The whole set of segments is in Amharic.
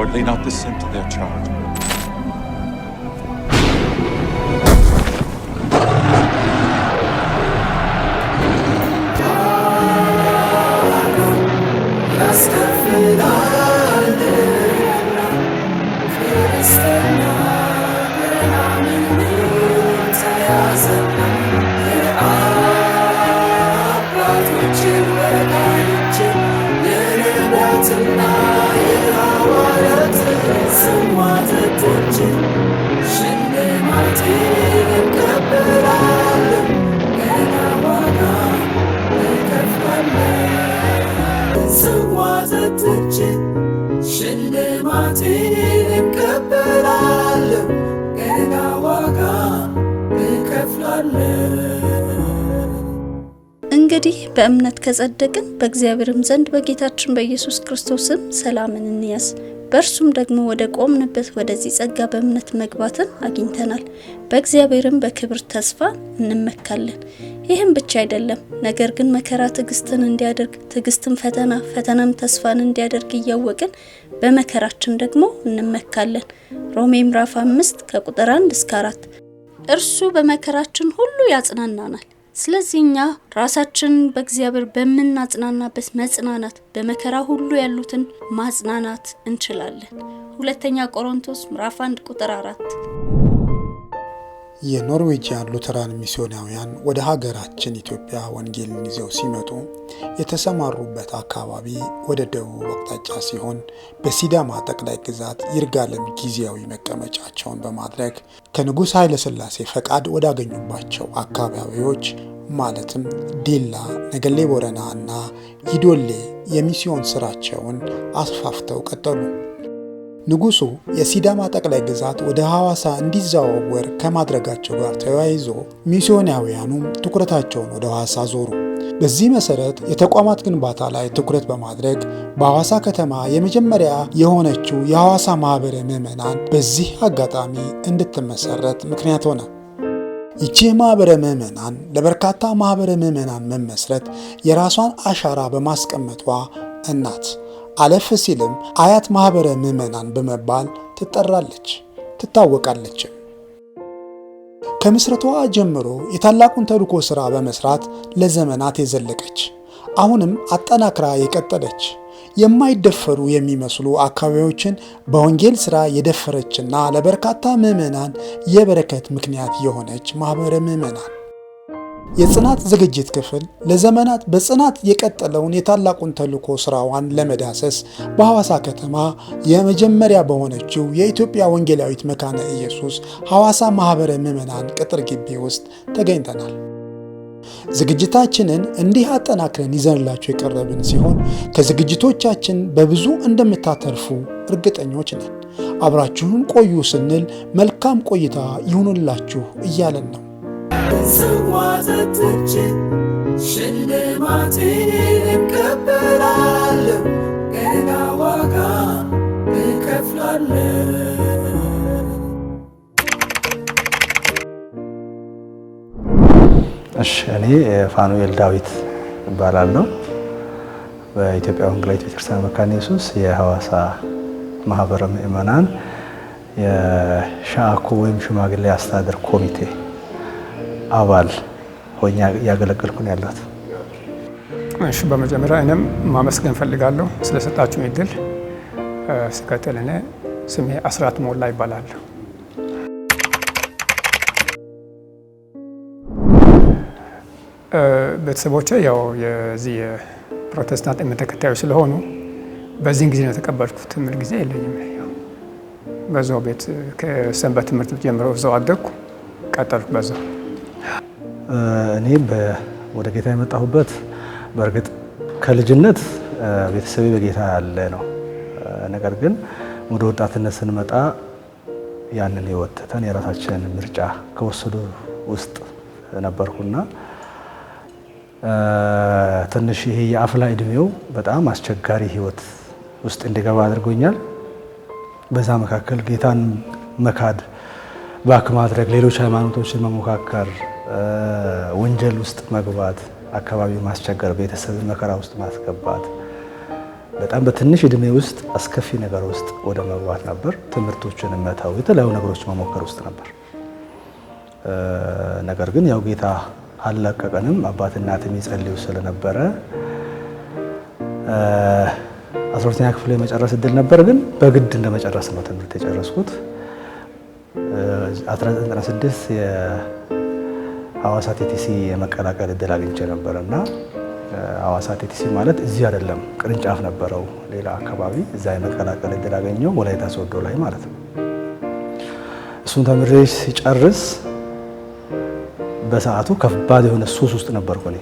Preferably not the sin to their child. እንግዲህ በእምነት ከጸደቅን በእግዚአብሔርም ዘንድ በጌታችን በኢየሱስ ክርስቶስም ሰላምን እንያዝ። በእርሱም ደግሞ ወደ ቆምንበት ወደዚህ ጸጋ በእምነት መግባትን አግኝተናል። በእግዚአብሔርም በክብር ተስፋ እንመካለን። ይህም ብቻ አይደለም፣ ነገር ግን መከራ ትዕግስትን እንዲያደርግ፣ ትዕግስትም ፈተና፣ ፈተናም ተስፋን እንዲያደርግ እያወቅን በመከራችን ደግሞ እንመካለን። ሮሜ ምዕራፍ 5 ከቁጥር 1 እስከ 4። እርሱ በመከራችን ሁሉ ያጽናናናል። ስለዚህ እኛ ራሳችን በእግዚአብሔር በመናጽናናበት መጽናናት በመከራ ሁሉ ያሉትን ማጽናናት እንችላለን። ሁለተኛ ቆሮንቶስ ምዕራፍ 1 ቁጥር 4። የኖርዌጂያን ሉተራን ሚስዮናውያን ወደ ሀገራችን ኢትዮጵያ ወንጌልን ይዘው ሲመጡ የተሰማሩበት አካባቢ ወደ ደቡብ አቅጣጫ ሲሆን በሲዳማ ጠቅላይ ግዛት ይርጋለም ጊዜያዊ መቀመጫቸውን በማድረግ ከንጉሥ ኃይለ ሥላሴ ፈቃድ ወዳገኙባቸው አካባቢዎች ማለትም ዲላ፣ ነገሌ ቦረና እና ይዶሌ የሚስዮን ስራቸውን አስፋፍተው ቀጠሉ። ንጉሱ የሲዳማ ጠቅላይ ግዛት ወደ ሐዋሳ እንዲዘዋወር ከማድረጋቸው ጋር ተያይዞ ሚስዮናውያኑም ትኩረታቸውን ወደ ሐዋሳ ዞሩ። በዚህ መሰረት የተቋማት ግንባታ ላይ ትኩረት በማድረግ በሐዋሳ ከተማ የመጀመሪያ የሆነችው የሐዋሳ ማህበረ ምዕመናን በዚህ አጋጣሚ እንድትመሰረት ምክንያት ሆነ። ይቺ ማህበረ ምዕመናን ለበርካታ ማህበረ ምዕመናን መመስረት የራሷን አሻራ በማስቀመጧ እናት አለፍ ሲልም አያት ማህበረ ምዕመናን በመባል ትጠራለች፣ ትታወቃለች። ከምስረቷ ጀምሮ የታላቁን ተልእኮ ሥራ በመስራት ለዘመናት የዘለቀች አሁንም አጠናክራ የቀጠለች የማይደፈሩ የሚመስሉ አካባቢዎችን በወንጌል ሥራ የደፈረችና ለበርካታ ምዕመናን የበረከት ምክንያት የሆነች ማህበረ ምዕመናን የጽናት ዝግጅት ክፍል ለዘመናት በጽናት የቀጠለውን የታላቁን ተልእኮ ሥራዋን ለመዳሰስ በሐዋሳ ከተማ የመጀመሪያ በሆነችው የኢትዮጵያ ወንጌላዊት መካነ ኢየሱስ ሐዋሳ ማህበረ ምዕመናን ቅጥር ግቢ ውስጥ ተገኝተናል። ዝግጅታችንን እንዲህ አጠናክረን ይዘንላችሁ የቀረብን ሲሆን ከዝግጅቶቻችን በብዙ እንደምታተርፉ እርግጠኞች ነን። አብራችሁን ቆዩ ስንል መልካም ቆይታ ይሁንላችሁ እያለን ነው። ሽልማቴን እቀበላለሁ፣ ገና ዋጋ እከፍላለሁ። እሺ፣ እኔ ፋኑኤል ዳዊት እባላለሁ። በኢትዮጵያ ወንጌላዊት ቤተክርስቲያን መካነ ኢየሱስ የሐዋሳ ማህበረ ምዕመናን የሻአኮ ወይም ሽማግሌ አስተዳደር ኮሚቴ አባል ሆኜ ያገለገልኩ ነው ያለሁት። እሺ፣ በመጀመሪያ እኔም ማመስገን ፈልጋለሁ ስለሰጣችሁ እድል። ስከተል እኔ ስሜ አስራት ሞላ ይባላል። ቤተሰቦቼ ያው የዚህ የፕሮቴስታንት እምነት ተከታዮች ስለሆኑ በዚህን ጊዜ ነው የተቀበልኩት። ትምህርት ጊዜ የለኝም። በዛው ቤት ከሰንበት ትምህርት ጀምሮ እዛው አደግኩ፣ ቀጠልኩ በዛው። እኔ ወደ ጌታ የመጣሁበት በእርግጥ ከልጅነት ቤተሰቤ በጌታ ያለ ነው። ነገር ግን ወደ ወጣትነት ስንመጣ ያንን ህይወት ትተን የራሳችንን ምርጫ ከወሰዱ ውስጥ ነበርኩና ትንሽ ይሄ የአፍላ እድሜው በጣም አስቸጋሪ ህይወት ውስጥ እንድገባ አድርጎኛል። በዛ መካከል ጌታን መካድ፣ ባክ ማድረግ፣ ሌሎች ሃይማኖቶችን መሞካከር፣ ወንጀል ውስጥ መግባት፣ አካባቢው ማስቸገር፣ ቤተሰብን መከራ ውስጥ ማስገባት በጣም በትንሽ እድሜ ውስጥ አስከፊ ነገር ውስጥ ወደ መግባት ነበር። ትምህርቶችን መተው፣ የተለያዩ ነገሮች መሞከር ውስጥ ነበር። ነገር ግን ያው ጌታ አልለቀቀንም። አባትና እናትም ይጸልዩ ስለነበረ 12ኛ ክፍል የመጨረስ እድል ነበር፣ ግን በግድ እንደመጨረስ ነው ትምህርት የጨረስኩት። 1996 የሐዋሳ ቲቲሲ የመቀላቀል እድል አግኝቼ ነበርና ሐዋሳ ቲቲሲ ማለት እዚህ አይደለም፣ ቅርንጫፍ ነበረው ሌላ አካባቢ። እዛ የመቀላቀል እድል አገኘው ወላይታ ሶዶ ላይ ማለት ነው። እሱን ተምሬ ሲጨርስ በሰዓቱ ከባድ የሆነ ሱስ ውስጥ ነበርኩ። እኔ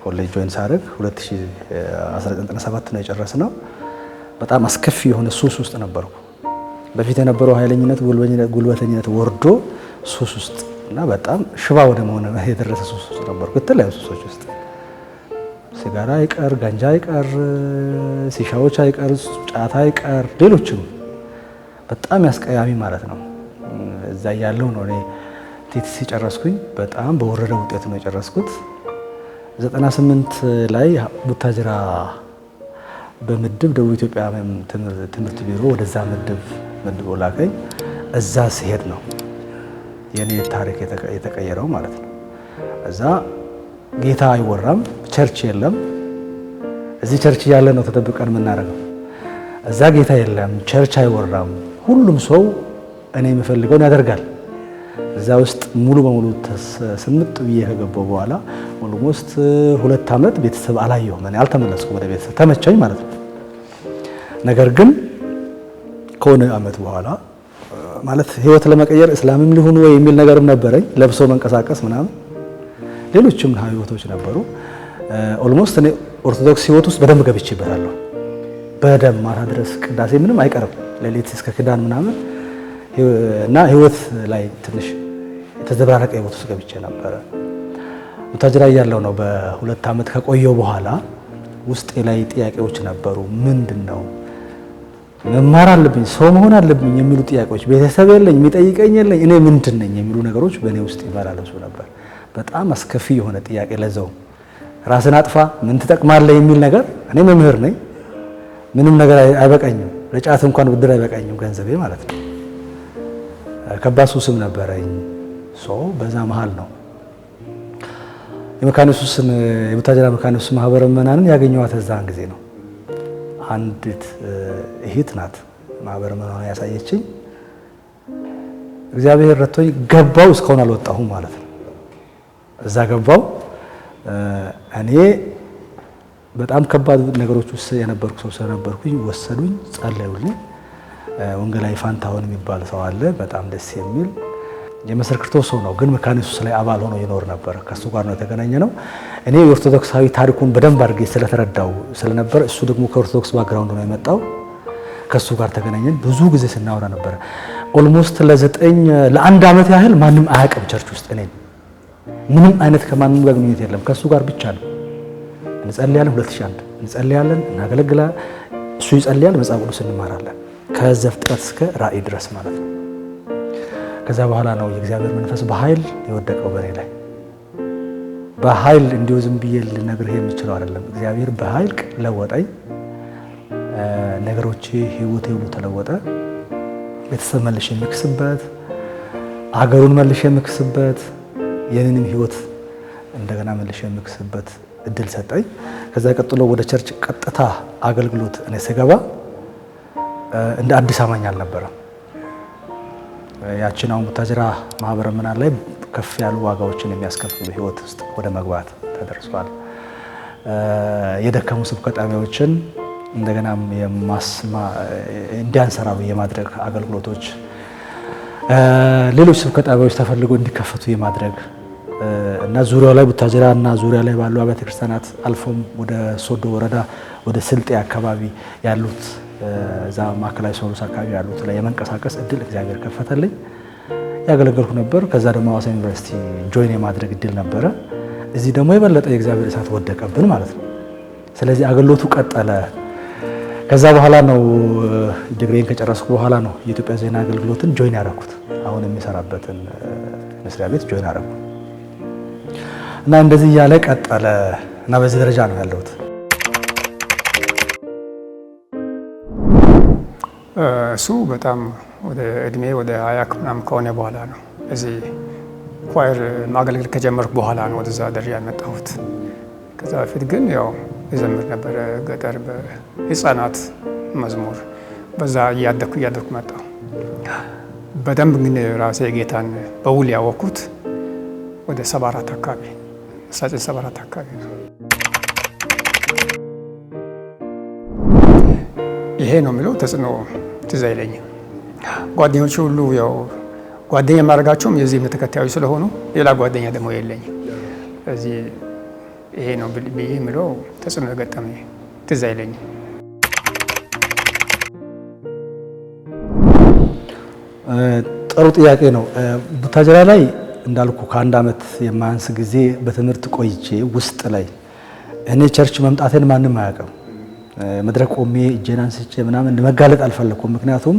ኮሌጅ ጆይን ሳደርግ 1997 ነው የጨረስነው። በጣም አስከፊ የሆነ ሱስ ውስጥ ነበርኩ። በፊት የነበረው ኃይለኝነት፣ ጉልበተኝነት ወርዶ ሱስ ውስጥ እና በጣም ሽባ ወደ መሆን የደረሰ ሱስ ውስጥ ነበርኩ። የተለያዩ ሱሶች ውስጥ ሲጋራ አይቀር፣ ጋንጃ አይቀር፣ ሲሻዎች አይቀር፣ ጫታ አይቀር፣ ሌሎችም በጣም ያስቀያሚ ማለት ነው። እዛ ያለው ነው እኔ ቲቲሲ ጨረስኩኝ። በጣም በወረደ ውጤት ነው የጨረስኩት። 98 ላይ ቡታጅራ በምድብ ደቡብ ኢትዮጵያ ትምህርት ቢሮ ወደዛ ምድብ ላከኝ። እዛ ሲሄድ ነው የኔ ታሪክ የተቀየረው ማለት ነው። እዛ ጌታ አይወራም፣ ቸርች የለም። እዚህ ቸርች እያለ ነው ተጠብቀን የምናደርገው። እዛ ጌታ የለም፣ ቸርች አይወራም። ሁሉም ሰው እኔ የምፈልገውን ያደርጋል። እዛ ውስጥ ሙሉ በሙሉ ስምጥ ብዬ ከገባው በኋላ ኦልሞስት 2 ዓመት ቤተሰብ አላየሁም። እኔ አልተመለስኩም ወደ ቤተሰብ፣ ተመቸኝ ማለት ነው። ነገር ግን ከሆነ ዓመት በኋላ ማለት ህይወት ለመቀየር እስላምም ሊሆን ወይ የሚል ነገርም ነበረኝ። ለብሶ መንቀሳቀስ ምናምን ሌሎችም ህይወቶች ነበሩ። ኦልሞስት እኔ ኦርቶዶክስ ህይወት ውስጥ በደንብ ገብቼበታለሁ። በደንብ ማታ ድረስ ቅዳሴ ምንም አይቀርም፣ ሌሊት እስከ ክዳን ምናምን እና ህይወት ላይ ትንሽ የተዘበራረቀ ህይወት ውስጥ ገብቼ ነበረ። ቡታጅራ ያለው ነው። በ2 ዓመት ከቆየው በኋላ ውስጤ ላይ ጥያቄዎች ነበሩ። ምንድነው መማር አለብኝ፣ ሰው መሆን አለብኝ የሚሉ ጥያቄዎች፣ ቤተሰብ የለኝ፣ የሚጠይቀኝ የለኝ፣ እኔ ምንድን ነኝ የሚሉ ነገሮች በእኔ ውስጥ ይመላለሱ ነበር። በጣም አስከፊ የሆነ ጥያቄ፣ ለዛው ራስን አጥፋ፣ ምን ትጠቅማለህ የሚል ነገር። እኔ መምህር ነኝ፣ ምንም ነገር አይበቃኝም፣ ለጫት እንኳን ብድር አይበቃኝም ገንዘቤ ማለት ነው። ከባድ ሱስም ነበረኝ። በዛ መሃል ነው የመካነ ኢየሱስን የቡታጅራ መካነ ኢየሱስ ማህበረ ምዕመናንን ያገኘኋት። እዛን ጊዜ ነው አንዲት እህት ናት ማህበረ ምዕመናንን ያሳየችኝ። እግዚአብሔር ረድቶኝ ገባው። እስካሁን አልወጣሁም ማለት ነው። እዛ ገባው። እኔ በጣም ከባድ ነገሮች ውስጥ የነበርኩ ሰው ስለነበርኩኝ ወሰዱኝ፣ ጸለዩልኝ። ወንጌላዊ ፋንታሁን የሚባል ሰው አለ፣ በጣም ደስ የሚል የመሰረት ክርስቶስ ሰው ነው፣ ግን መካነ ኢየሱስ ላይ አባል ሆኖ ይኖር ነበር። ከሱ ጋር ነው የተገናኘ ነው። እኔ የኦርቶዶክሳዊ ታሪኩን በደንብ አድርጌ ስለተረዳው ስለነበር እሱ ደግሞ ከኦርቶዶክስ ባክግራውንድ ነው የመጣው። ከሱ ጋር ተገናኘን፣ ብዙ ጊዜ ስናወራ ነበር። ኦልሞስት ለ1 ዓመት ያህል ማንም አያውቅም ቸርች ውስጥ እኔ ምንም አይነት ከማንም ጋር ግንኙነት የለም። ከሱ ጋር ብቻ ነው እንጸልያለን። 2001 እንጸልያለን፣ እናገለግላለን። እሱ ይጸልያል፣ መጽሐፍ ቅዱስ እንማራለን ከዘፍጥረት እስከ ራእይ ድረስ ማለት ነው። ከዛ በኋላ ነው የእግዚአብሔር መንፈስ በኃይል የወደቀው በእኔ ላይ። በኃይል እንዲሁ ዝም ብዬ ልነግርህ የምችለው አይደለም። እግዚአብሔር በኃይል ለወጠኝ። ነገሮቼ፣ ህይወቴ ሁሉ ተለወጠ። ቤተሰብ መልሼ የምክስበት፣ ሀገሩን መልሼ የምክስበት፣ የኔንም ህይወት እንደገና መልሼ የምክስበት እድል ሰጠኝ። ከዛ ቀጥሎ ወደ ቸርች ቀጥታ አገልግሎት እኔ ስገባ እንደ አዲስ አማኝ አልነበረም። ያችን አሁን ቡታጅራ ማህበረ ምዕመናን ላይ ከፍ ያሉ ዋጋዎችን የሚያስከፍሉ ህይወት ውስጥ ወደ መግባት ተደርሷል። የደከሙ ስብከተ ጣቢያዎችን እንደገና እንዲያንሰራሩ የማድረግ አገልግሎቶች፣ ሌሎች ስብከተ ጣቢያዎች ተፈልጎ እንዲከፈቱ የማድረግ እና ዙሪያው ላይ ቡታጅራ እና ዙሪያ ላይ ባሉ አብያተ ክርስቲያናት አልፎም ወደ ሶዶ ወረዳ ወደ ስልጤ አካባቢ ያሉት እዛ ማዕከላዊ ሶሉስ አካባቢ ያሉት ላይ የመንቀሳቀስ እድል እግዚአብሔር ከፈተልኝ። ያገለገልኩ ነበር። ከዛ ደግሞ ሐዋሳ ዩኒቨርሲቲ ጆይን የማድረግ እድል ነበረ። እዚህ ደግሞ የበለጠ የእግዚአብሔር እሳት ወደቀብን ማለት ነው። ስለዚህ አገልግሎቱ ቀጠለ። ከዛ በኋላ ነው ዲግሪን ከጨረስኩ በኋላ ነው የኢትዮጵያ ዜና አገልግሎትን ጆይን ያደረኩት። አሁን የሚሰራበትን መስሪያ ቤት ጆይን አደረኩ እና እንደዚህ እያለ ቀጠለ እና በዚህ ደረጃ ነው ያለሁት። እሱ በጣም ወደ እድሜ ወደ 20 ምናምን ከሆነ በኋላ ነው። እዚህ ኳየር ማገልገል ከጀመርኩ በኋላ ነው ወደዛ ደረጃ የመጣሁት። ከዛ በፊት ግን ያው ይዘምር ነበረ ገጠር በህፃናት መዝሙር። በዛ እያደኩ መጣሁ። በደንብ ግን ራሴ ጌታን በውል ያወቅኩት ወደ 74 አካባቢ 1974 አካባቢ ነው። ይሄ ነው የሚለው ተጽዕኖ ትዝ አይለኝም። ጓደኞቹ ሁሉ ያው ጓደኛ የማደርጋቸውም የዚህ እምነት ተከታዮች ስለሆኑ ሌላ ጓደኛ ደግሞ የለኝም። ስለዚህ ይሄ ነው ብዬ የምለው ተጽዕኖ የገጠመኝ ትዝ አይለኝም። ጥሩ ጥያቄ ነው። ቡታጀራ ላይ እንዳልኩ ከአንድ ዓመት የማያንስ ጊዜ በትምህርት ቆይቼ ውስጥ ላይ እኔ ቸርች መምጣቴን ማንም አያውቅም። መድረክ ቆሜ እጄን አንስቼ ምናምን መጋለጥ አልፈለኩም። ምክንያቱም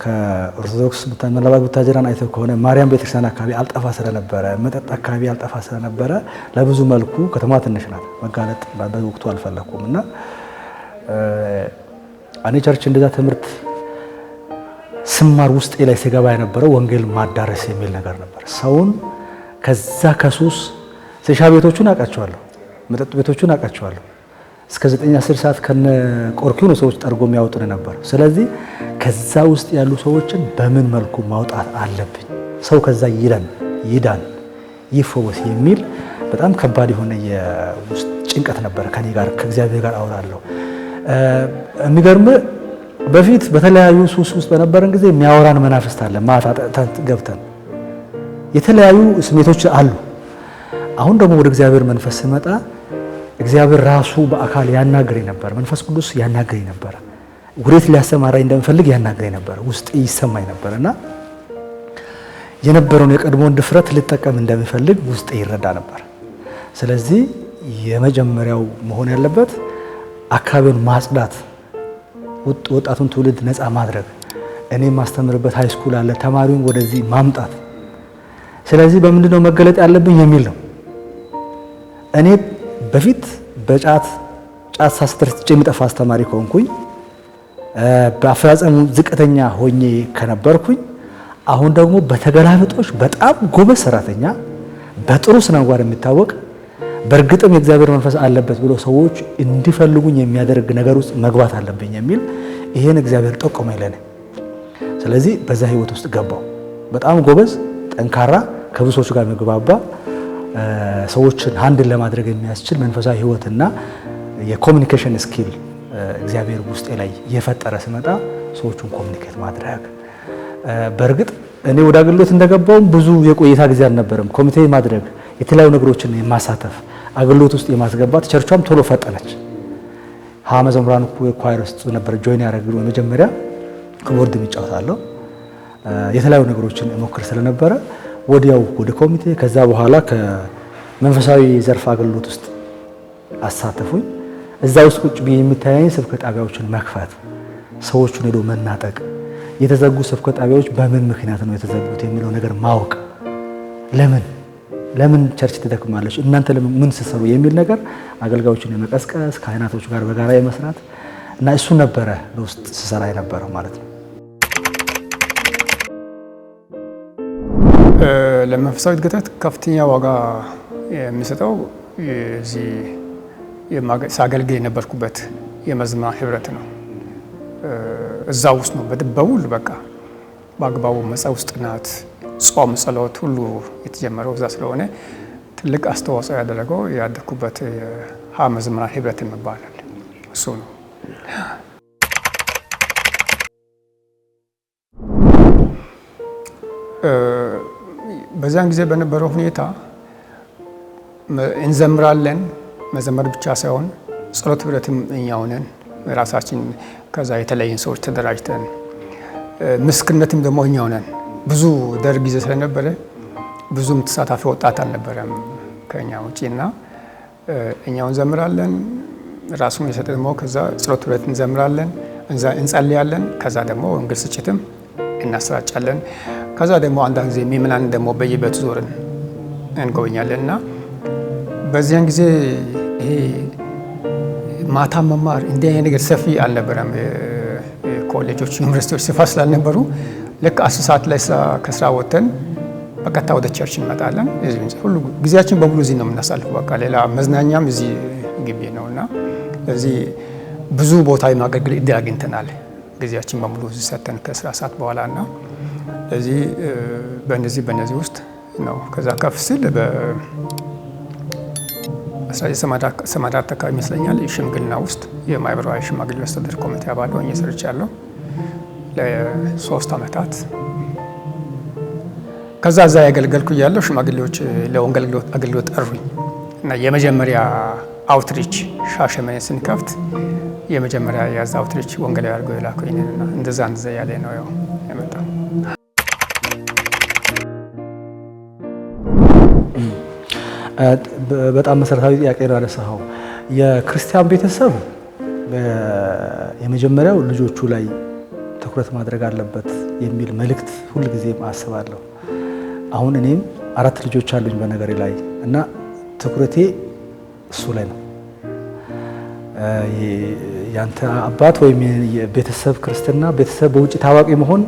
ከኦርቶዶክስ ምናልባት ቡታጀራን አይተው ከሆነ ማርያም ቤተክርስቲያን አካባቢ አልጠፋ ስለነበረ፣ መጠጥ አካባቢ አልጠፋ ስለነበረ ለብዙ መልኩ ከተማ ትንሽ ናት፣ መጋለጥ በወቅቱ አልፈለኩም እና እኔ ቸርች እንደዛ ትምህርት ስማር ውስጤ ላይ ሲገባ የነበረው ወንጌል ማዳረስ የሚል ነገር ነበር። ሰውን ከዛ ከሱስ ሴሻ ቤቶቹን አውቃቸዋለሁ፣ መጠጥ ቤቶቹን አውቃቸዋለሁ። እስከ 9-10 ሰዓት ከነ ቆርኪው ነው ሰዎች ጠርጎ የሚያወጡን ነበር። ስለዚህ ከዛ ውስጥ ያሉ ሰዎችን በምን መልኩ ማውጣት አለብኝ፣ ሰው ከዛ ይዳን ይፈወስ የሚል በጣም ከባድ የሆነ የውስጥ ጭንቀት ነበረ። ከኔ ጋር ከእግዚአብሔር ጋር አወራለሁ። የሚገርም በፊት በተለያዩ ሱስ ውስጥ በነበረን ጊዜ የሚያወራን መናፍስት አለ። ማታ ገብተን የተለያዩ ስሜቶች አሉ። አሁን ደግሞ ወደ እግዚአብሔር መንፈስ ስመጣ እግዚአብሔር ራሱ በአካል ያናግረኝ ነበር። መንፈስ ቅዱስ ያናግረኝ ነበር። ወዴት ሊያሰማራኝ እንደምፈልግ ያናግረኝ ነበር። ውስጥ ይሰማኝ ነበር እና የነበረውን የቀድሞውን ድፍረት ልጠቀም እንደምፈልግ ውስጥ ይረዳ ነበር። ስለዚህ የመጀመሪያው መሆን ያለበት አካባቢውን ማጽዳት፣ ወጣቱን ትውልድ ነፃ ማድረግ፣ እኔ ማስተምርበት ሃይ ስኩል አለ፣ ተማሪውን ወደዚህ ማምጣት። ስለዚህ በምንድነው መገለጥ ያለብኝ የሚል ነው። እኔ በፊት በጫት ሳስተርጭ የሚጠፋ አስተማሪ ከሆንኩኝ፣ በአፈጻጸሙ ዝቅተኛ ሆኜ ከነበርኩኝ፣ አሁን ደግሞ በተገላብጦች በጣም ጎበዝ ሰራተኛ፣ በጥሩ ስነ ምግባር የሚታወቅ በእርግጥም የእግዚአብሔር መንፈስ አለበት ብሎ ሰዎች እንዲፈልጉኝ የሚያደርግ ነገር ውስጥ መግባት አለብኝ የሚል ይሄን እግዚአብሔር ጠቆመኝ ለኔ። ስለዚህ በዛ ህይወት ውስጥ ገባው። በጣም ጎበዝ፣ ጠንካራ፣ ከብዙ ሰዎች ጋር መግባባ፣ ሰዎችን ሃንድል ለማድረግ የሚያስችል መንፈሳዊ ህይወትና የኮሚኒኬሽን ስኪል እግዚአብሔር ውስጤ ላይ የፈጠረ ስመጣ ሰዎችን ኮሚኒኬት ማድረግ። በእርግጥ እኔ ወደ አገልግሎት እንደገባው ብዙ የቆይታ ጊዜ አልነበረም። ኮሚቴ ማድረግ፣ የተለያዩ ነገሮችን የማሳተፍ አገልግሎት ውስጥ የማስገባት ቸርቿም ቶሎ ፈጠነች። መዘምራን ኳየር ውስጥ ነበር ጆይን ያደረግሉ። መጀመሪያ ከቦርድ የሚጫወታለሁ የተለያዩ ነገሮችን እሞክር ስለነበረ ወዲያው ወደ ኮሚቴ፣ ከዛ በኋላ ከመንፈሳዊ ዘርፍ አገልግሎት ውስጥ አሳተፉኝ። እዛ ውስጥ ቁጭ ብዬ የሚታየኝ ስብከት ጣቢያዎችን መክፈት፣ ሰዎችን ሄዶ መናጠቅ፣ የተዘጉ ስብከት ጣቢያዎች በምን ምክንያት ነው የተዘጉት የሚለው ነገር ማወቅ፣ ለምን ቸርች ትደክማለች፣ እናንተ ምን ስትሰሩ የሚል ነገር አገልጋዮችን የመቀስቀስ ካህናቶች ጋር በጋራ የመስራት እና እሱ ነበረ በውስጥ ስሰራ የነበረው ማለት ነው። ለመንፈሳዊ እድገት ከፍተኛ ዋጋ የሚሰጠው እዚህ ሳገልግል የነበርኩበት የመዝሙራን ህብረት ነው። እዛ ውስጥ ነው በውል በቃ በአግባቡ መጽሐፍ ጥናት፣ ጾም፣ ጸሎት ሁሉ የተጀመረው እዛ ስለሆነ ትልቅ አስተዋጽኦ ያደረገው ያደኩበት መዝሙራን ህብረት ይባላል። እሱ ነው። በዛን ጊዜ በነበረው ሁኔታ እንዘምራለን። መዘመር ብቻ ሳይሆን ጸሎት ህብረትም እኛው ነን ራሳችን። ከዛ የተለያዩ ሰዎች ተደራጅተን ምስክርነትም ደግሞ እኛው ነን። ብዙ ደርግ ጊዜ ስለነበረ ብዙም ተሳታፊ ወጣት አልነበረም ከኛ ውጪና እኛው እንዘምራለን። ራሱን የሰጠ ደግሞ ከዛ ጸሎት ህብረት እንዘምራለን፣ እንጸልያለን። ከዛ ደግሞ ወንጌል ስርጭትም እናሰራጫለን። ከዛ ደግሞ አንዳንድ ጊዜ ምእመናን ደግሞ በየቤቱ ዞርን እንጎበኛለን እና በዚያን ጊዜ ይሄ ማታ መማር እንዲህ አይነት ነገር ሰፊ አልነበረም። ኮሌጆች፣ ዩኒቨርሲቲዎች ስፋት ስላልነበሩ ልክ 10 ሰዓት ላይ ከስራ ወጥተን በቀጥታ ወደ ቸርች እንመጣለን። ሁሉ ጊዜያችን በሙሉ እዚህ ነው የምናሳልፈው። በቃ ሌላ መዝናኛም እዚህ ግቢ ነውና ስለዚህ ብዙ ቦታ የማገልገል እድል አግኝተናል። ጊዜያችን በሙሉ እዚህ ሰተን ከስራ ሰዓት በኋላ እና ስለዚህ በእነዚህ ውስጥ ነው። ከዛ ከፍ ሲል በ1984 አካባቢ ይመስለኛል ሽምግልና ውስጥ የማህበራዊ ሽማግሌዎች አስተዳደር ኮሚቴ አባል ሆኜ ሰርቻለሁ ለ3 ዓመታት። ከዛ እዛ ያገልገልኩ እያለሁ ሽማግሌዎች ለወንጌል አገልግሎት ጠሩኝ እና የመጀመሪያ አውትሪች ሻሸመኔ ስንከፍት የመጀመሪያ ያዛ አውትሪች ወንጌላዊ አድርገው የላኩኝ እና እንደዛ ያለ ነው የመጣው። በጣም መሰረታዊ ጥያቄ ነው ያነሳኸው። የክርስቲያን ቤተሰብ የመጀመሪያው ልጆቹ ላይ ትኩረት ማድረግ አለበት የሚል መልእክት ሁልጊዜም አስባለሁ። አሁን እኔም 4 ልጆች አሉኝ በነገሬ ላይ እና ትኩረቴ እሱ ላይ ነው። ያንተ አባት ወይም የቤተሰብ ክርስትና ቤተሰብ በውጭ ታዋቂ መሆን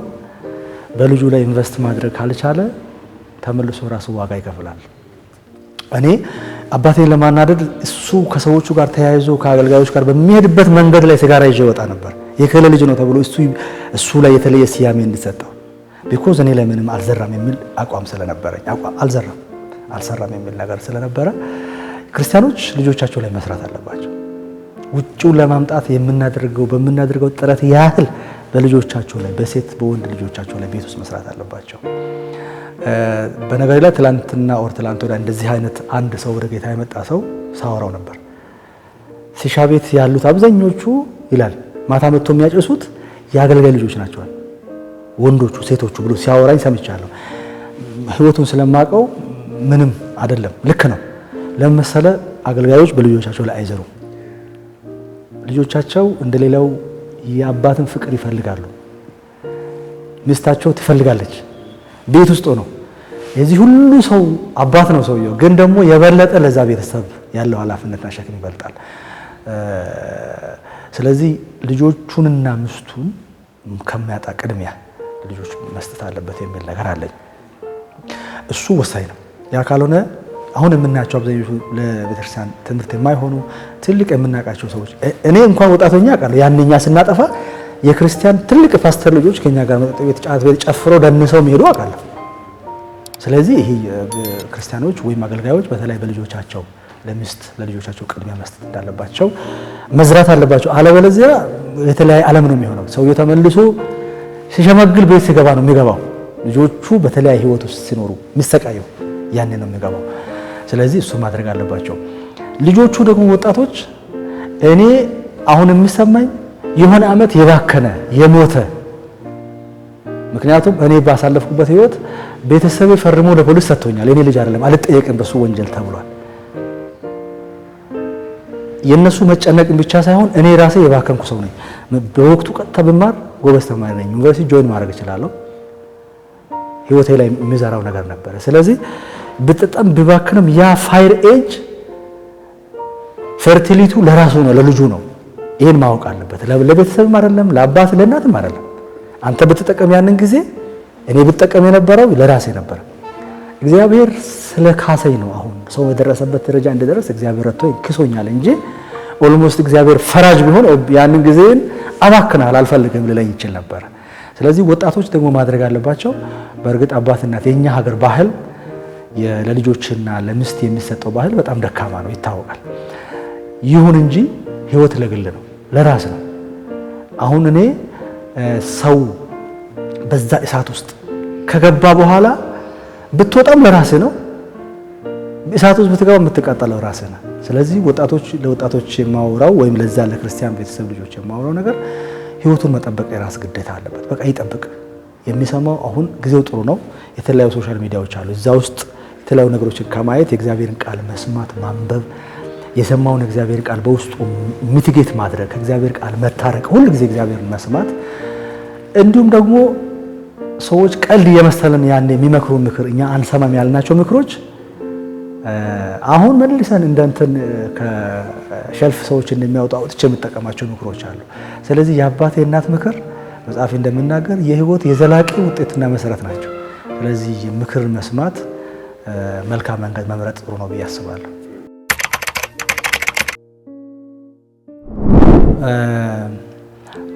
በልጁ ላይ ኢንቨስት ማድረግ ካልቻለ ተመልሶ ራሱ ዋጋ ይከፍላል። እኔ አባቴን ለማናደድ እሱ ከሰዎቹ ጋር ተያይዞ ከአገልጋዮች ጋር በሚሄድበት መንገድ ላይ ሲጋራ ይዤ ወጣ ነበር። የክለ ልጅ ነው ተብሎ እሱ ላይ የተለየ ስያሜ እንዲሰጠው ቢኮዝ እኔ ላይ ምንም አልዘራም የሚል አቋም ስለነበረኝ አልሰራም የሚል ነገር ስለነበረ ክርስቲያኖች ልጆቻቸው ላይ መስራት አለባቸው። ውጪውን ለማምጣት በምናደርገው ጥረት ያህል በልጆቻቸው ላይ በሴት በወንድ ልጆቻቸው ላይ ቤት ውስጥ መስራት አለባቸው። በነገር ላይ ትላንትና ወደ እንደዚህ አይነት አንድ ሰው ወደ ጌታ የመጣ ሰው ሳወራው ነበር። ሲሻ ቤት ያሉት አብዛኞቹ ይላል ማታ መጥቶ የሚያጨሱት የአገልጋይ ልጆች ናቸው ወንዶቹ ሴቶቹ ብሎ ሲያወራኝ ሰምቻለሁ። ህይወቱን ስለማቀው ምንም አይደለም፣ ልክ ነው። ለምሳሌ አገልጋዮች በልጆቻቸው ላይ አይዘሩም። ልጆቻቸው እንደሌላው የአባትን ፍቅር ይፈልጋሉ። ሚስታቸው ትፈልጋለች። ቤት ውስጥ ነው የዚህ ሁሉ ሰው አባት ነው ሰውየው፣ ግን ደግሞ የበለጠ ለዛ ቤተሰብ ያለው ኃላፊነትና ሸክም ይበልጣል። ስለዚህ ልጆቹንና ሚስቱን ከሚያጣ ቅድሚያ ልጆች መስጠት አለበት የሚል ነገር አለኝ። እሱ ወሳኝ ነው። ያ ካልሆነ አሁን የምናያቸው አብዛኞቹ ለቤተክርስቲያን ትምህርት የማይሆኑ ትልቅ የምናውቃቸው ሰዎች እኔ እንኳን ወጣቶኛ አውቃለሁ። ያንኛ ስናጠፋ የክርስቲያን ትልቅ ፓስተር ልጆች ከኛ ጋር መጠጥ ቤት ጫት ቤት ጨፍረው ደንሰው የሚሄዱ አውቃለሁ። ስለዚህ ይሄ ክርስቲያኖች ወይም አገልጋዮች በተለይ በልጆቻቸው ለሚስት ለልጆቻቸው ቅድሚያ መስጠት እንዳለባቸው መዝራት አለባቸው። አለበለዚያ የተለያየ ዓለም ነው የሚሆነው። ሰውየው ተመልሶ ሲሸመግል ቤት ሲገባ ነው የሚገባው። ልጆቹ በተለያየ ህይወት ውስጥ ሲኖሩ የሚሰቃየው ያኔ ነው የሚገባው። ስለዚህ እሱ ማድረግ አለባቸው። ልጆቹ ደግሞ ወጣቶች እኔ አሁን የሚሰማኝ የሆነ ዓመት የባከነ የሞተ ምክንያቱም እኔ ባሳለፍኩበት ህይወት ቤተሰቤ ፈርሞ ለፖሊስ ሰጥቶኛል። እኔ ልጅ አይደለም አልጠየቅም በሱ ወንጀል ተብሏል። የነሱ መጨነቅን ብቻ ሳይሆን እኔ ራሴ የባከንኩ ሰው ነኝ። በወቅቱ ቀጥታ ብማር ጎበዝ ተማሪ ነኝ። ዩኒቨርሲቲ ጆይን ማድረግ እችላለሁ። ህይወቴ ላይ የሚዘራው ነገር ነበረ። ስለዚህ በጣም ቢባክንም ያ ፋይር ኤጅ ፈርቲሊቱ ለራሱ ነው ለልጁ ነው። ይሄን ማወቅ አለበት። ለቤተሰብም አይደለም ለአባት ለእናትም አይደለም። አንተ ብትጠቀም ያንን ጊዜ እኔ ብትጠቀም የነበረው ለራሴ ነበር። እግዚአብሔር ስለካሰኝ ነው አሁን ሰው የደረሰበት ደረጃ እንደደረሰ እግዚአብሔር ረድቶ ክሶኛል እንጂ ኦልሞስት እግዚአብሔር ፈራጅ ቢሆን ያንን ጊዜን አባክናል አልፈልግም ልለኝ ይችል ነበር። ስለዚህ ወጣቶች ደግሞ ማድረግ አለባቸው። በእርግጥ አባት እናት የኛ ሀገር ባህል ለልጆችና ለሚስት የሚሰጠው ባህል በጣም ደካማ ነው ይታወቃል። ይሁን እንጂ ህይወት ለግል ነው ለራስ ነው። አሁን እኔ ሰው በዛ እሳት ውስጥ ከገባ በኋላ ብትወጣም ለራስ ነው፣ እሳት ውስጥ ብትገባ የምትቃጠለው ራስ ነው። ስለዚህ ለወጣቶች የማወራው ወይም ለዛ ለክርስቲያን ቤተሰብ ልጆች የማወራው ነገር ህይወቱን መጠበቅ የራስ ግዴታ አለበት። በቃ ይጠብቅ። የሚሰማው አሁን ጊዜው ጥሩ ነው። የተለያዩ ሶሻል ሚዲያዎች አሉ። እዛ ውስጥ የተለያዩ ነገሮችን ከማየት የእግዚአብሔርን ቃል መስማት ማንበብ፣ የሰማውን እግዚአብሔር ቃል በውስጡ ሚቲጌት ማድረግ፣ ከእግዚአብሔር ቃል መታረቅ፣ ሁሉ ጊዜ እግዚአብሔርን መስማት፣ እንዲሁም ደግሞ ሰዎች ቀልድ የመሰለን ያን የሚመክሩ ምክር እኛ አንሰማም ያልናቸው ምክሮች አሁን መልሰን እንደንትን ከሸልፍ ሰዎች እንደሚያወጡ አውጥቼ የምጠቀማቸው ምክሮች አሉ። ስለዚህ የአባቴ እናት ምክር መጽሐፍ እንደሚናገር የህይወት የዘላቂ ውጤትና መሰረት ናቸው። ስለዚህ ምክር መስማት መልካም መንገድ መምረጥ ጥሩ ነው ብዬ አስባለሁ።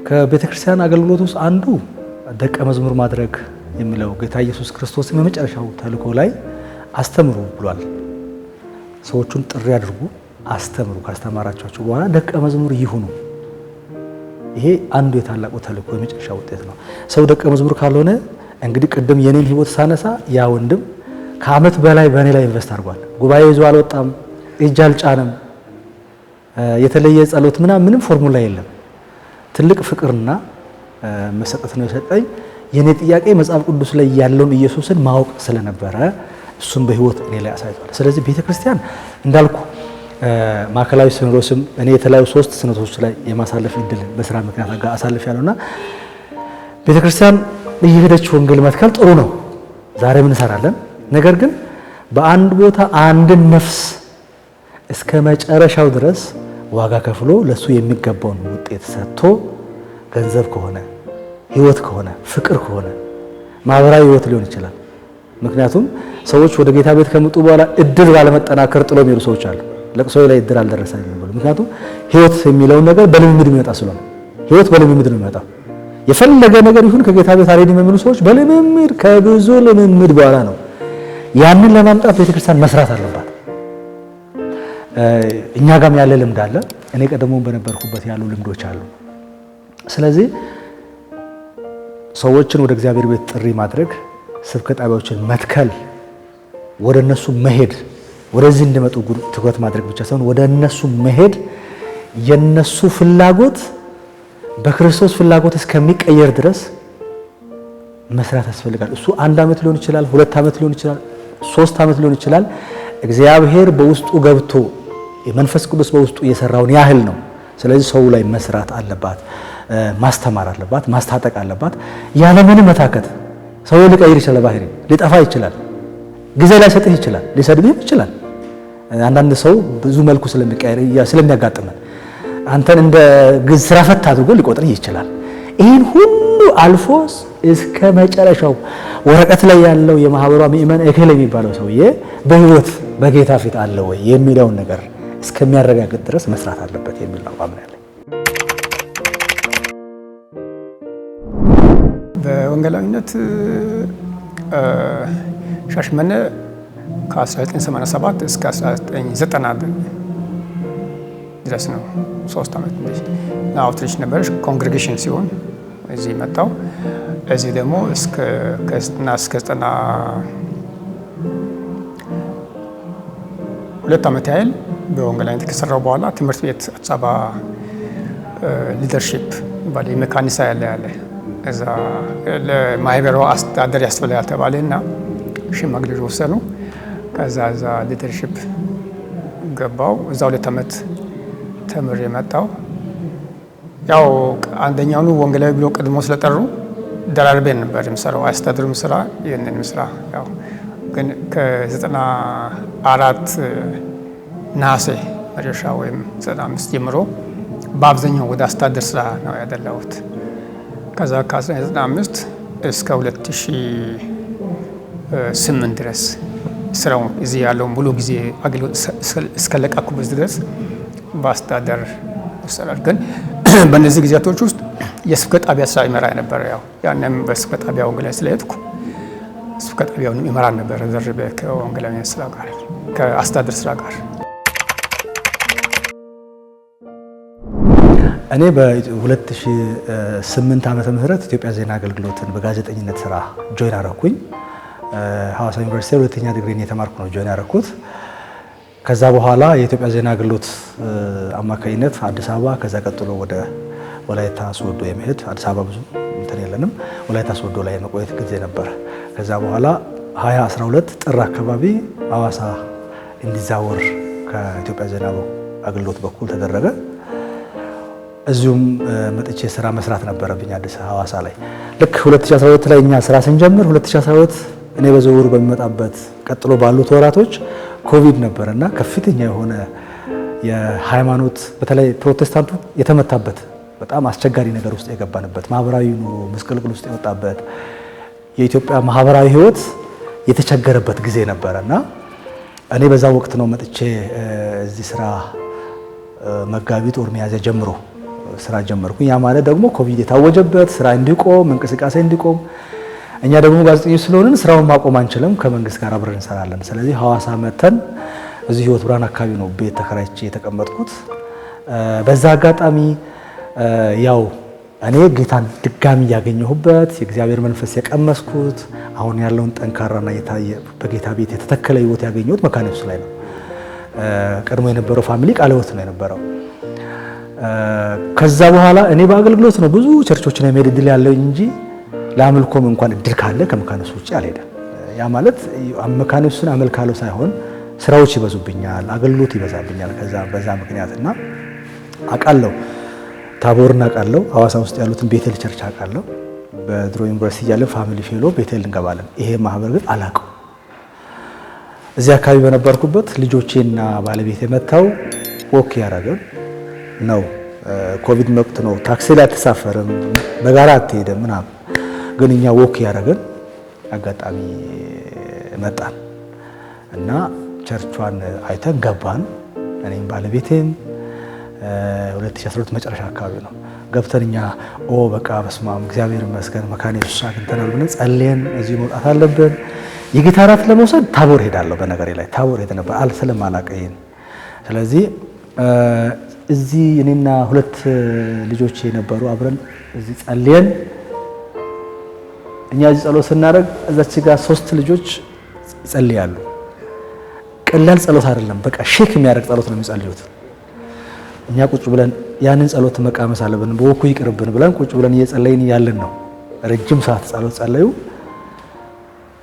ከቤተክርስቲያን አገልግሎት ውስጥ አንዱ ደቀ መዝሙር ማድረግ የሚለው ጌታ ኢየሱስ ክርስቶስ በመጨረሻው ተልእኮ ላይ አስተምሩ ብሏል። ሰዎቹን ጥሪ አድርጉ፣ አስተምሩ፣ ካስተማራቸው በኋላ ደቀ መዝሙር ይሁኑ። ይሄ አንዱ የታላቁ ተልእኮ የመጨረሻ ውጤት ነው። ሰው ደቀ መዝሙር ካልሆነ እንግዲህ ቅድም የኔን ህይወት ሳነሳ ያ ወንድም ከዓመት በላይ በእኔ ላይ ኢንቨስት አድርጓል። ጉባኤ ይዞ አልወጣም፣ እጅ አልጫንም፣ የተለየ ጸሎት ምንም ፎርሙላ የለም። ትልቅ ፍቅርና መሰጠት ነው የሰጠኝ። የኔ ጥያቄ መጽሐፍ ቅዱስ ላይ ያለውን ኢየሱስን ማወቅ ስለነበረ እሱም በህይወት እኔ ላይ አሳይቷል። ስለዚህ ቤተክርስቲያን እንዳልኩ ማዕከላዊ ሲኖዶስም እኔ የተለያዩ 3 ሲኖዶሶች ላይ የማሳለፍ እድል በስራ ምክንያት አሳልፍ ያለውና ቤተክርስቲያን እየሄደች ወንጌል መትከል ጥሩ ነው። ዛሬ ምን እንሰራለን? ነገር ግን በአንድ ቦታ አንድን ነፍስ እስከ መጨረሻው ድረስ ዋጋ ከፍሎ ለሱ የሚገባውን ውጤት ሰጥቶ ገንዘብ ከሆነ ህይወት ከሆነ ፍቅር ከሆነ ማህበራዊ ህይወት ሊሆን ይችላል። ምክንያቱም ሰዎች ወደ ጌታ ቤት ከመጡ በኋላ እድል ባለመጠናከር ጥሎ የሚሄዱ ሰዎች አሉ። ለቅሶ ላይ እድል አልደረሰኝም ብሎ። ምክንያቱም ህይወት የሚለውን ነገር በልምምድ የሚመጣ ስለሆነ ህይወት በልምምድ ነው የሚመጣው። የፈለገ ነገር ይሁን ከጌታ ቤት አልሄድም የሚሉ ሰዎች በልምምድ ከብዙ ልምምድ በኋላ ነው። ያንን ለማምጣት ቤተክርስቲያን መስራት አለባት። እኛ ጋም ያለ ልምድ አለ። እኔ ቀደሞን በነበርኩበት ያሉ ልምዶች አሉ። ስለዚህ ሰዎችን ወደ እግዚአብሔር ቤት ጥሪ ማድረግ፣ ስብከተ ጣቢያዎችን መትከል፣ ወደ እነሱ መሄድ፣ ወደዚህ እንዲመጡ ትኩረት ማድረግ ብቻ ሳይሆን ወደ እነሱ መሄድ የነሱ ፍላጎት በክርስቶስ ፍላጎት እስከሚቀየር ድረስ መስራት ያስፈልጋል። እሱ 1 ዓመት ሊሆን ይችላል፣ 2 ዓመት ሊሆን ይችላል፣ 3 ዓመት ሊሆን ይችላል። እግዚአብሔር በውስጡ ገብቶ የመንፈስ ቅዱስ በውስጡ የሰራውን ያህል ነው። ስለዚህ ሰው ላይ መስራት አለባት፣ ማስተማር አለባት፣ ማስታጠቅ አለባት። ያለምንም መታከት ሰው ሊቀይር ይችላል፣ ባህሪ ሊጠፋ ይችላል፣ ጊዜ ላይ ሰጥህ ይችላል፣ ሊሰድብህ ይችላል። አንዳንድ ሰው ብዙ መልኩ ስለሚቀየር ስለሚያጋጥመን አንተን እንደ ስራ ፈት አድርጎ ሊቆጥር ይችላል። ይህን ሁሉ አልፎ እስከ መጨረሻው ወረቀት ላይ ያለው የማህበሯ ምእመን እከሌ የሚባለው ሰውዬ በህይወት በጌታ ፊት አለ ወይ የሚለውን ነገር እስከሚያረጋግጥ ድረስ መስራት አለበት የሚል ነው አምናለሁ። በወንጌላዊነት ሻሸመኔ ከ1987 እስከ 1990 ድረስ ነው 3 ዓመት እና አውትሪች ነበረች። ኮንግሬጌሽን ሲሆን እዚህ መጣው። እዚህ ደግሞ እስከ 92 ዓመት ያህል በወንጌላዊነት ከሰራው በኋላ ትምህርት ቤት አዲስ አበባ ሊደርሺፕ ባለ መካኒሳ ያለ እዛ ለማህበሩ አስተዳደር ያስፈልጋል ተባለና ሽማግሌዎች ወሰኑ። ከዛ ሊደርሺፕ ገባው። እዛ 2 ዓመት ተምሬ መጣው። ያው አንደኛውኑ ወንጌላዊ ብሎ ቀድሞ ስለጠሩ ደራርቤን ነበር የምሰራው። አስተዳደሩም ስራ ይሄንን ስራ ያው ግን ከ94 ነሐሴ መጨረሻ ወይም 95 ጀምሮ በአብዛኛው ወደ አስተዳደር ስራ ነው ያደላሁት። ከዛ ከ1995 እስከ 2008 ድረስ ስራው እዚህ ያለው ሙሉ ጊዜ አገልግሎት እስከለቀኩበት ድረስ በአስተዳደር ይሰራል። ግን በእነዚህ ጊዜያቶች ውስጥ የስብከተ ጣቢያ ስራ ይመራ ነበር። ያው ያንም በስብከተ ጣቢያ ወንጌላዊ ስለሄድኩ ስብከተ ጣቢያውን ይመራ ነበር ዘርበ ከወንጌላዊ ስራ ጋር ከአስተዳደር ስራ ጋር። እኔ በ2008 ዓመተ ምህረት ኢትዮጵያ ዜና አገልግሎትን በጋዜጠኝነት ስራ ጆይን አረኩኝ። ሐዋሳ ዩኒቨርሲቲ ሁለተኛ ዲግሪን የተማርኩ ነው ጆይን ያረኩት። ከዛ በኋላ የኢትዮጵያ ዜና አገልግሎት አማካኝነት አዲስ አበባ፣ ከዛ ቀጥሎ ወደ ወላይታ ሶዶ የመሄድ አዲስ አበባ ብዙ እንትን የለንም፣ ወላይታ ሶዶ ላይ መቆየት ጊዜ ነበር። ከዛ በኋላ 2012 ጥር አካባቢ ሐዋሳ እንዲዛወር ከኢትዮጵያ ዜና አገልግሎት በኩል ተደረገ። እዚሁም መጥቼ ስራ መስራት ነበረብኝ አዲስ ሐዋሳ ላይ። ልክ 2012 ላይ እኛ ስራ ስንጀምር 2012 እኔ በዝውውሩ በሚመጣበት ቀጥሎ ባሉት ወራቶች ኮቪድ ነበርና ከፍተኛ የሆነ የሃይማኖት በተለይ ፕሮቴስታንቱ የተመታበት በጣም አስቸጋሪ ነገር ውስጥ የገባንበት ማህበራዊ ኑሮ መስቀልቅል ውስጥ የወጣበት የኢትዮጵያ ማህበራዊ ህይወት የተቸገረበት ጊዜ ነበረና እኔ በዛ ወቅት ነው መጥቼ እዚህ ስራ መጋቢት ወር ሚያዝያ ጀምሮ ስራ ጀመርኩኝ። ያ ማለት ደግሞ ኮቪድ የታወጀበት ስራ እንዲቆም እንቅስቃሴ እንዲቆም እኛ ደግሞ ጋዜጠኞች ስለሆንን ስራውን ማቆም አንችልም፣ ከመንግስት ጋር አብረን እንሰራለን። ስለዚህ ሐዋሳ መተን እዚህ ህይወት ብርሃን አካባቢ ነው ቤት ተከራይቼ የተቀመጥኩት። በዛ አጋጣሚ ያው እኔ ጌታን ድጋሚ ያገኘሁበት የእግዚአብሔር መንፈስ የቀመስኩት አሁን ያለውን ጠንካራና የታየ በጌታ ቤት የተተከለ ህይወት ያገኘሁት መካነ ኢየሱስ ላይ ነው። ቀድሞ የነበረው ፋሚሊ ቃለ ሕይወት ነው የነበረው። ከዛ በኋላ እኔ በአገልግሎት ነው ብዙ ቸርቾችን የመሄድ እድል ያለኝ እንጂ ለአምልኮም እንኳን እድል ካለ ከመካነ ኢየሱስ ውጪ አልሄድም። ያ ማለት መካነ ኢየሱስን አመልካለሁ ሳይሆን ስራዎች ይበዙብኛል፣ አገልግሎት ይበዛብኛል። ከዛ በዛ ምክንያትና አውቃለሁ ታቦርን አውቃለሁ፣ ሐዋሳ ውስጥ ያሉትን ቤቴል ቸርች አውቃለሁ። በድሮ ዩኒቨርሲቲ ያለ ፋሚሊ ፌሎ ቤቴል እንገባለን። ይሄ ማህበር ግን አላውቀው። እዚህ አካባቢ በነበርኩበት ልጆቼና ባለቤቴ መጥተው ወክ ያደረገን ነው። ኮቪድ ወቅት ነው፣ ታክሲ ላይ አትሳፈርም፣ በጋራ አትሄድም ምናምን። ግን እኛ ወክ ያደረገን አጋጣሚ መጣን እና ቸርቿን አይተን ገባን። እኔም ባለቤቴም 2012 መጨረሻ አካባቢ ነው ገብተን እኛ በቃ በስመ አብ እግዚአብሔር ይመስገን መካነ ኢየሱስ አግኝተናል ብለን ጸልየን እዚህ መውጣት አለብን። የጌታ እራት ለመውሰድ ታቦር ሄዳለሁ። በነገሬ ላይ ታቦር ሄደ ነበር ስለማላውቀኝ። ስለዚህ እዚህ እኔና 2 ልጆች የነበሩ አብረን እዚህ ጸልየን እኛ እዚህ ጸሎት ስናደርግ እዛች ጋር 3 ልጆች ይጸልያሉ። ቀላል ጸሎት አይደለም፣ በቃ ሼክ የሚያደርግ ጸሎት ነው የሚጸልዩት። እኛ ቁጭ ብለን ያንን ጸሎት መቃመስ አለብን፣ በወኩ ይቅርብን ብለን ቁጭ ብለን እየጸለይን ያለን ነው። ረጅም ሰዓት ጸሎት ጸለዩ።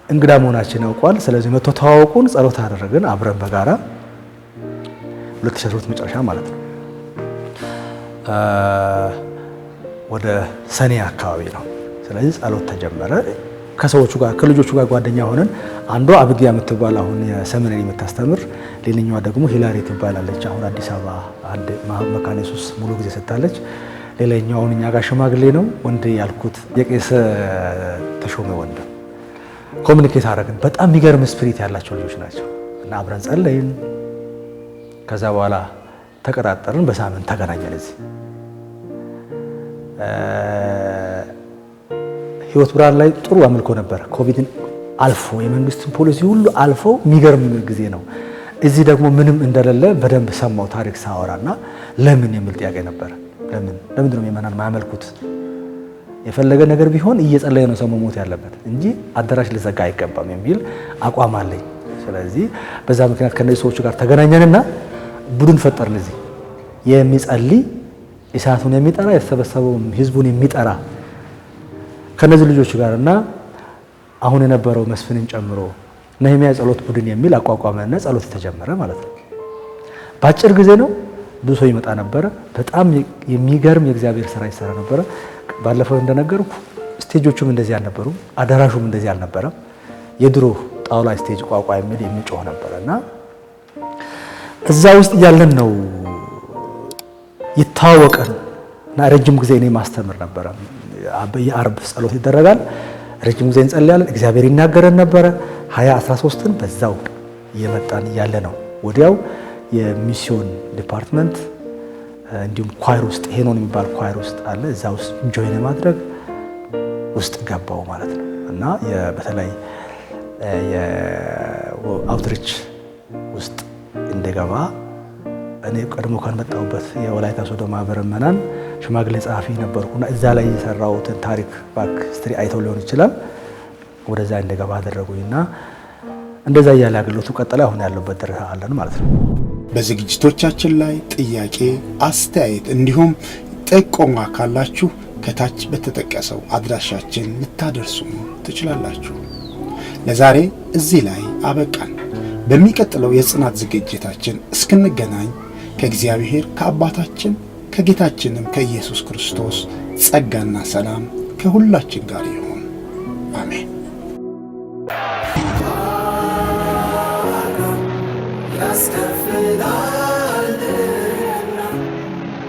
እንግዳ መሆናችን ያውቋል። ስለዚህ መጥቶ ተዋወቁን፣ ጸሎት አደረግን አብረን በጋራ 2012 መጨረሻ ማለት ነው። ወደ ሰኔ አካባቢ ነው። ስለዚህ ጸሎት ተጀመረ። ከሰዎቹ ጋር ከልጆቹ ጋር ጓደኛ ሆነን አንዷ አብጊያ የምትባል አሁን የሰሚነሪ የምታስተምር፣ ሌላኛዋ ደግሞ ሂላሪ ትባላለች። አሁን አዲስ አበባ አንድ መካነ ኢየሱስ ሙሉ ጊዜ ሰጥታለች። ሌላኛው አሁን እኛ ጋር ሽማግሌ ነው ወንድ ያልኩት የቄስ ተሾመ ወንድ። ኮሚኒኬት አደረግን። በጣም የሚገርም ስፒሪት ያላቸው ልጆች ናቸው እና አብረን ጸለይን። ከዛ በኋላ ተቀጣጠርን። በሳምንት ተገናኘን። እዚህ ህይወት ብርሃን ላይ ጥሩ አምልኮ ነበር። ኮቪድን አልፎ የመንግስትን ፖሊሲ ሁሉ አልፎ የሚገርም ጊዜ ነው። እዚህ ደግሞ ምንም እንደሌለ በደንብ ሰማው ታሪክ ሳወራና ለምን የሚል ጥያቄ ነበር። ለምንድን ነው የመናን ማያመልኩት? የፈለገ ነገር ቢሆን እየጸለየ ነው ሰው መሞት ያለበት እንጂ አዳራሽ ልዘጋ አይገባም የሚል አቋም አለኝ። ስለዚህ በዛ ምክንያት ከነዚህ ሰዎች ጋር ተገናኘንና ቡድን ፈጠርን። እዚህ የሚጸልይ እሳቱን የሚጠራ የተሰበሰበውን ህዝቡን የሚጠራ ከነዚህ ልጆች ጋር እና አሁን የነበረው መስፍንን ጨምሮ ነህሚያ ጸሎት ቡድን የሚል አቋቋመና ጸሎት ተጀመረ ማለት ነው። በአጭር ጊዜ ነው ብዙ ሰው ይመጣ ነበረ። በጣም የሚገርም የእግዚአብሔር ስራ ይሰራ ነበረ። ባለፈው እንደነገርኩ ስቴጆቹም እንደዚህ አልነበሩም፣ አዳራሹም እንደዚህ አልነበረም። የድሮ ጣውላ ስቴጅ ቋቋ የሚል የሚጮህ ነበረና እዛ ውስጥ ያለን ነው ይታወቀን እና ረጅም ጊዜ እኔ ማስተምር ነበረ። የአርብ ጸሎት ይደረጋል። ረጅም ጊዜ እንጸልያለን። እግዚአብሔር ይናገረን ነበረ። 2013ን በዛው እየመጣን ያለ ነው። ወዲያው የሚስዮን ዲፓርትመንት እንዲሁም ኳየር ውስጥ ሄኖን የሚባል ኳየር ውስጥ አለ። እዛ ውስጥ ጆይን ማድረግ ውስጥ ገባው ማለት ነው እና በተለይ የአውትሪች ውስጥ እንደገባ እኔ ቀድሞ ካልመጣሁበት የወላይታ ሶዶ ማህበረ ምዕመናን ሽማግሌ ጸሐፊ ነበርኩና እዛ ላይ የሰራሁትን ታሪክ ባክ ስትሪ አይተው ሊሆን ይችላል ወደዛ እንደገባ አደረጉኝና እንደዛ እያለ አገልግሎቱ ቀጠለ። አሁን ያለበት ደረጃ አለን ማለት ነው። በዝግጅቶቻችን ላይ ጥያቄ፣ አስተያየት እንዲሁም ጥቆማ ካላችሁ ከታች በተጠቀሰው አድራሻችን ልታደርሱ ትችላላችሁ። ለዛሬ እዚህ ላይ አበቃን። በሚቀጥለው የጽናት ዝግጅታችን እስክንገናኝ ከእግዚአብሔር ከአባታችን ከጌታችንም ከኢየሱስ ክርስቶስ ጸጋና ሰላም ከሁላችን ጋር ይሁን። አሜን። ያስከፍላልና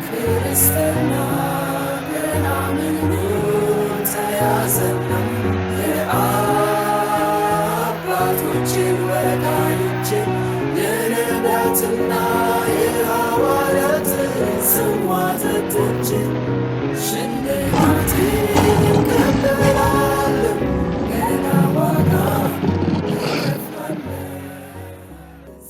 ክርስትና ያዘነው የአባቶችን ወዳጆቼ የንብረትና